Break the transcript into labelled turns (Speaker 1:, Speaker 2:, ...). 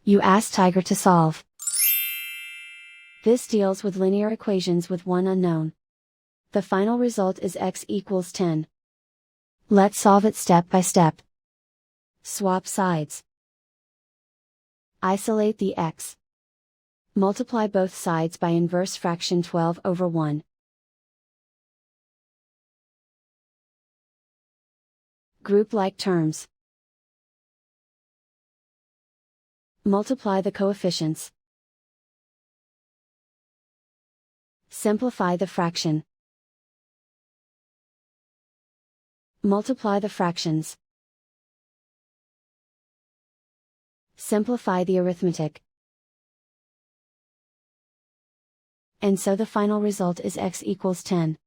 Speaker 1: You ask Tiger to solve. This deals with linear equations with one unknown. The final result is x equals 10. Let's solve it step by step. Swap sides. Isolate the x. Multiply both sides by inverse fraction 12/1. Group like terms. Multiply the coefficients. Simplify the fraction. Multiply the fractions. Simplify the arithmetic. And so the final result is x equals 10.